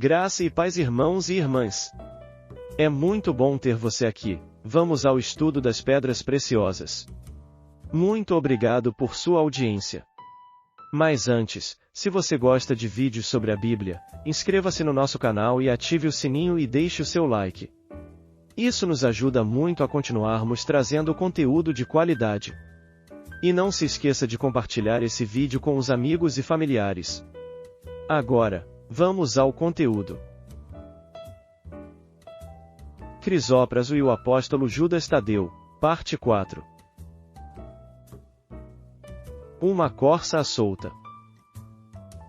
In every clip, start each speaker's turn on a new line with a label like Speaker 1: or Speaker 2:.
Speaker 1: Graça e paz, irmãos e irmãs. É muito bom ter você aqui. Vamos ao estudo das pedras preciosas. Muito obrigado por sua audiência. Mas antes, se você gosta de vídeos sobre a Bíblia, inscreva-se no nosso canal e ative o sininho e deixe o seu like. Isso nos ajuda muito a continuarmos trazendo conteúdo de qualidade. E não se esqueça de compartilhar esse vídeo com os amigos e familiares. Agora, vamos ao conteúdo. Crisópraso e o apóstolo Judas Tadeu, parte 4. Uma corça à solta.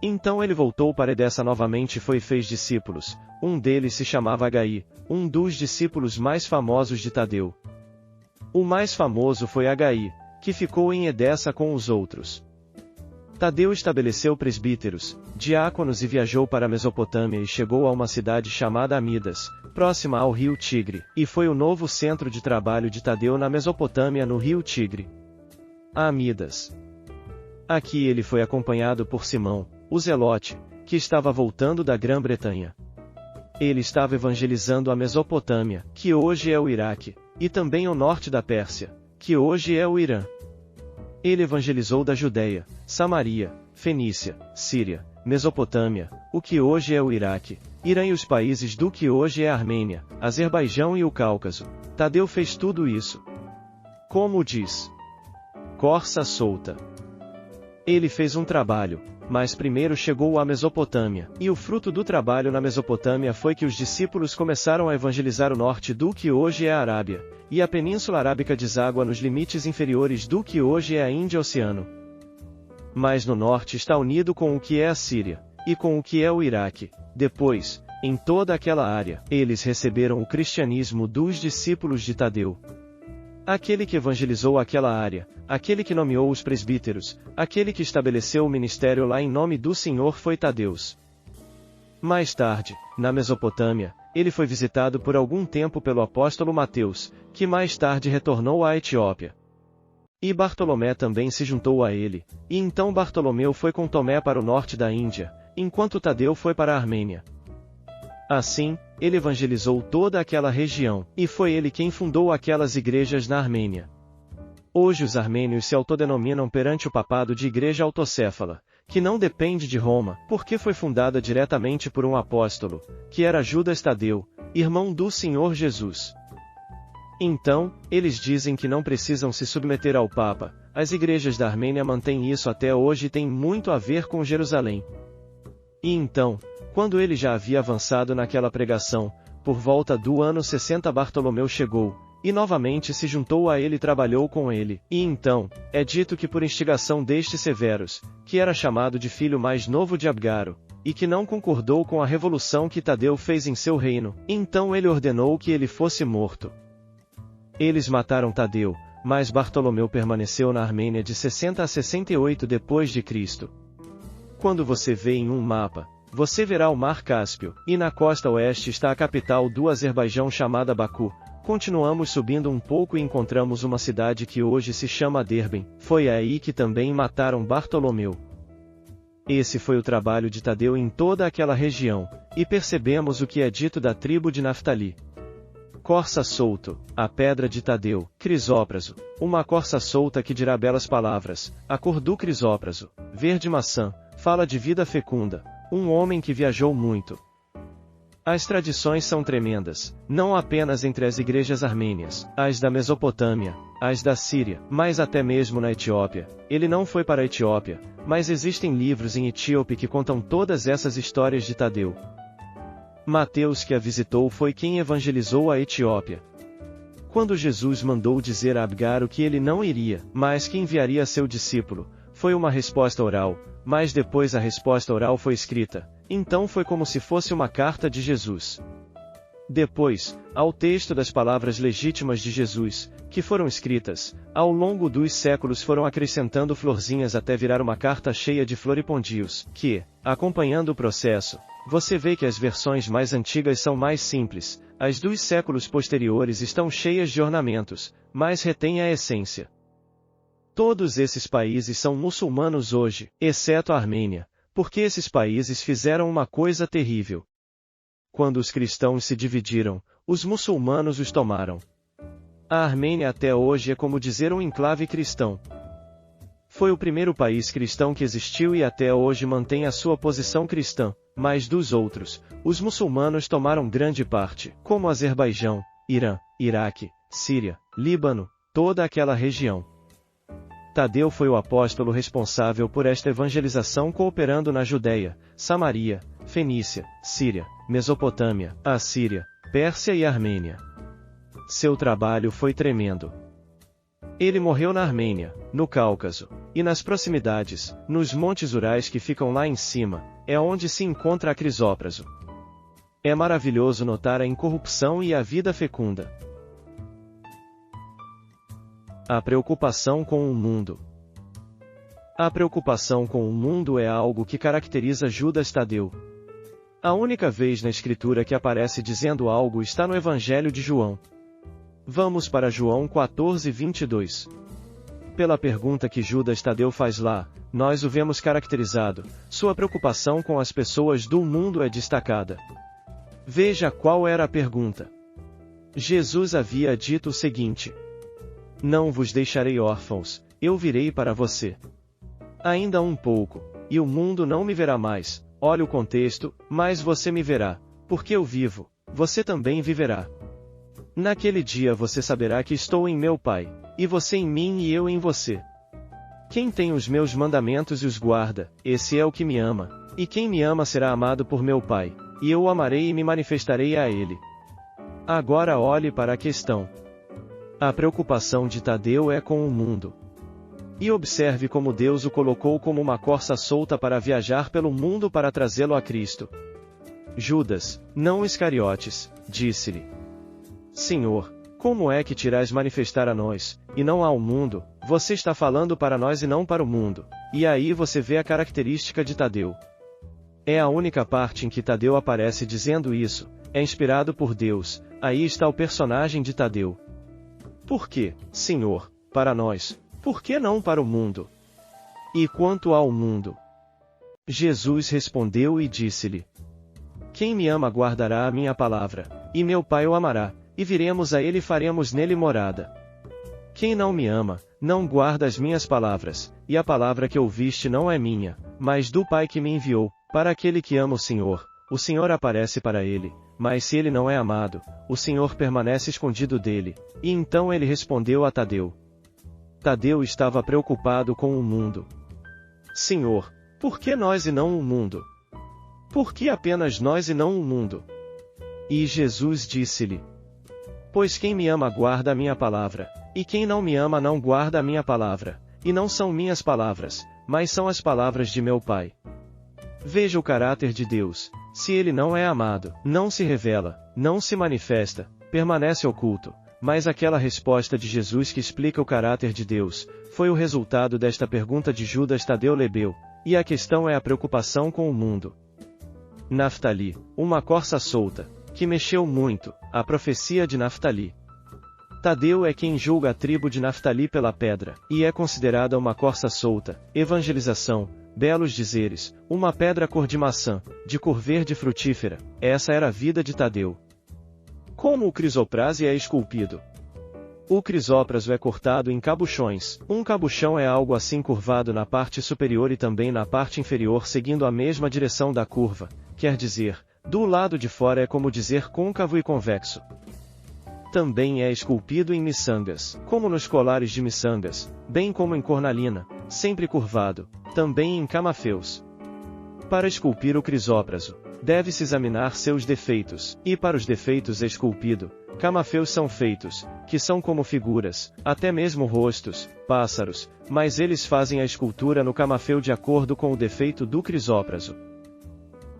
Speaker 1: Então ele voltou para Edessa novamente e fez discípulos. Um deles se chamava Agai, um dos discípulos mais famosos de Tadeu. O mais famoso foi Agai, que ficou em Edessa com os outros. Tadeu estabeleceu presbíteros, diáconos e viajou para a Mesopotâmia e chegou a uma cidade chamada Amidas, próxima ao rio Tigre, e foi o novo centro de trabalho de Tadeu na Mesopotâmia no rio Tigre. Amidas. Aqui ele foi acompanhado por Simão, o Zelote, que estava voltando da Grã-Bretanha. Ele estava evangelizando a Mesopotâmia, que hoje é o Iraque, e também o norte da Pérsia, que hoje é o Irã. Ele evangelizou da Judeia, Samaria, Fenícia, Síria, Mesopotâmia, o que hoje é o Iraque, Irã e os países do que hoje é a Armênia, Azerbaijão e o Cáucaso. Tadeu fez tudo isso. Como diz? Corça solta. Ele fez um trabalho, mas primeiro chegou à Mesopotâmia, e o fruto do trabalho na Mesopotâmia foi que os discípulos começaram a evangelizar o norte do que hoje é a Arábia, e a Península Arábica deságua nos limites inferiores do que hoje é a Índia-Oceano. Mas no norte está unido com o que é a Síria, e com o que é o Iraque. Depois, em toda aquela área, eles receberam o cristianismo dos discípulos de Tadeu. Aquele que evangelizou aquela área, aquele que nomeou os presbíteros, aquele que estabeleceu o ministério lá em nome do Senhor foi Tadeu. Mais tarde, na Mesopotâmia, ele foi visitado por algum tempo pelo apóstolo Mateus, que mais tarde retornou à Etiópia. E Bartolomé também se juntou a ele, e então Bartolomeu foi com Tomé para o norte da Índia, enquanto Tadeu foi para a Armênia. Assim, ele evangelizou toda aquela região, e foi ele quem fundou aquelas igrejas na Armênia. Hoje os armênios se autodenominam perante o papado de Igreja Autocéfala, que não depende de Roma, porque foi fundada diretamente por um apóstolo, que era Judas Tadeu, irmão do Senhor Jesus. Então, eles dizem que não precisam se submeter ao Papa. As igrejas da Armênia mantêm isso até hoje e tem muito a ver com Jerusalém. E então, quando ele já havia avançado naquela pregação, por volta do ano 60 Bartolomeu chegou, e novamente se juntou a ele e trabalhou com ele. E então, é dito que por instigação destes Severus, que era chamado de filho mais novo de Abgaro, e que não concordou com a revolução que Tadeu fez em seu reino, então ele ordenou que ele fosse morto. Eles mataram Tadeu, mas Bartolomeu permaneceu na Armênia de 60 a 68 depois de Cristo. Quando você vê em um mapa, você verá o Mar Cáspio, e na costa oeste está a capital do Azerbaijão chamada Baku. Continuamos subindo um pouco e encontramos uma cidade que hoje se chama Derben. Foi aí que também mataram Bartolomeu. Esse foi o trabalho de Tadeu em toda aquela região, e percebemos o que é dito da tribo de Naftali. Corça solto, a pedra de Tadeu, crisópraso, uma corça solta que dirá belas palavras, a cor do crisópraso, verde maçã, fala de vida fecunda, um homem que viajou muito. As tradições são tremendas, não apenas entre as igrejas armênias, as da Mesopotâmia, as da Síria, mas até mesmo na Etiópia. Ele não foi para a Etiópia, mas existem livros em etíope que contam todas essas histórias de Tadeu. Mateus, que a visitou, foi quem evangelizou a Etiópia. Quando Jesus mandou dizer a Abgaro que ele não iria, mas que enviaria seu discípulo, foi uma resposta oral, mas depois a resposta oral foi escrita, então foi como se fosse uma carta de Jesus. Depois, ao texto das palavras legítimas de Jesus, que foram escritas, ao longo dos séculos foram acrescentando florzinhas até virar uma carta cheia de floripondios, que, acompanhando o processo, você vê que as versões mais antigas são mais simples, as dos séculos posteriores estão cheias de ornamentos, mas retêm a essência. Todos esses países são muçulmanos hoje, exceto a Armênia, porque esses países fizeram uma coisa terrível. quando os cristãos se dividiram, os muçulmanos os tomaram. A Armênia até hoje é como dizer um enclave cristão. Foi o primeiro país cristão que existiu e até hoje mantém a sua posição cristã, mas dos outros, os muçulmanos tomaram grande parte, como Azerbaijão, Irã, Iraque, Síria, Líbano, toda aquela região. Tadeu foi o apóstolo responsável por esta evangelização cooperando na Judéia, Samaria, Fenícia, Síria, Mesopotâmia, Assíria, Pérsia e Armênia. Seu trabalho foi tremendo. Ele morreu na Armênia, no Cáucaso, e nas proximidades, nos montes Urais que ficam lá em cima, é onde se encontra a Crisópraso. É maravilhoso notar a incorrupção e a vida fecunda. A preocupação com o mundo. A preocupação com o mundo é algo que caracteriza Judas Tadeu. A única vez na Escritura que aparece dizendo algo está no Evangelho de João. Vamos para João 14:22. Pela pergunta que Judas Tadeu faz lá, nós o vemos caracterizado, sua preocupação com as pessoas do mundo é destacada. Veja qual era a pergunta. Jesus havia dito o seguinte: Não vos deixarei órfãos, eu virei para você. Ainda um pouco, e o mundo não me verá mais, olha o contexto, mas você me verá, porque eu vivo, você também viverá. Naquele dia você saberá que estou em meu Pai, e você em mim e eu em você. Quem tem os meus mandamentos e os guarda, esse é o que me ama, e quem me ama será amado por meu Pai, e eu o amarei e me manifestarei a ele. Agora olhe para a questão. A preocupação de Tadeu é com o mundo. E observe como Deus o colocou como uma corça solta para viajar pelo mundo para trazê-lo a Cristo. Judas, não Iscariotes, disse-lhe: Senhor, como é que te irás manifestar a nós, e não ao mundo? Você está falando para nós e não para o mundo. E aí você vê a característica de Tadeu. É a única parte em que Tadeu aparece dizendo isso, é inspirado por Deus, aí está o personagem de Tadeu. Por que, Senhor, para nós? Por que não para o mundo? E quanto ao mundo? Jesus respondeu e disse-lhe: Quem me ama guardará a minha palavra, e meu Pai o amará, e viremos a ele e faremos nele morada. Quem não me ama, não guarda as minhas palavras, e a palavra que ouviste não é minha, mas do Pai que me enviou. Para aquele que ama o Senhor aparece para ele, mas se ele não é amado, o Senhor permanece escondido dele. E então ele respondeu a Tadeu. Tadeu estava preocupado com o mundo. Senhor, por que nós e não o mundo? Por que apenas nós e não o mundo? E Jesus disse-lhe: Pois quem me ama guarda a minha palavra, e quem não me ama não guarda a minha palavra, e não são minhas palavras, mas são as palavras de meu Pai. Veja o caráter de Deus. Se ele não é amado, não se revela, não se manifesta, permanece oculto. Mas aquela resposta de Jesus que explica o caráter de Deus, foi o resultado desta pergunta de Judas Tadeu Lebeu, e a questão é a preocupação com o mundo. Naftali, uma corça solta, que mexeu muito, a profecia de Naftali. Tadeu é quem julga a tribo de Naftali pela pedra, e é considerada uma corça solta, evangelização, belos dizeres, uma pedra cor de maçã, de cor verde frutífera, essa era a vida de Tadeu. Como o crisoprase é esculpido? O crisópraso é cortado em cabuchões. Um cabuchão é algo assim curvado na parte superior e também na parte inferior seguindo a mesma direção da curva, quer dizer, do lado de fora é como dizer côncavo e convexo. Também é esculpido em miçangas, como nos colares de miçangas, bem como em cornalina, sempre curvado, também em camafeus. Para esculpir o crisópraso, deve-se examinar seus defeitos, e para os defeitos esculpido, camafeus são feitos, que são como figuras, até mesmo rostos, pássaros, mas eles fazem a escultura no camafeu de acordo com o defeito do crisópraso.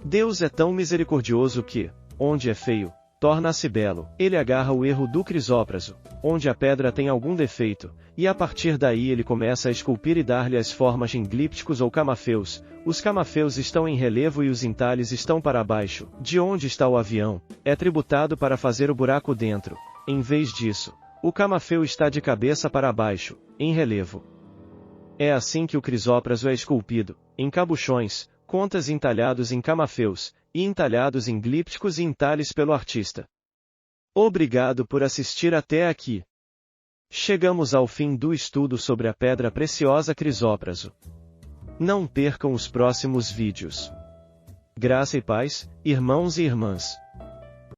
Speaker 1: Deus é tão misericordioso que, onde é feio, torna-se belo. Ele agarra o erro do crisópraso, onde a pedra tem algum defeito, e a partir daí ele começa a esculpir e dar-lhe as formas em glípticos ou camafeus. Os camafeus estão em relevo e os entalhes estão para baixo, de onde está o avião, é tributado para fazer o buraco dentro. Em vez disso, o camafeu está de cabeça para baixo, em relevo. É assim que o crisópraso é esculpido, em cabuchões, contas entalhados em camafeus, e entalhados em glípticos e entalhes pelo artista. Obrigado por assistir até aqui. Chegamos ao fim do estudo sobre a pedra preciosa crisópraso. Não percam os próximos vídeos. Graça e paz, irmãos e irmãs.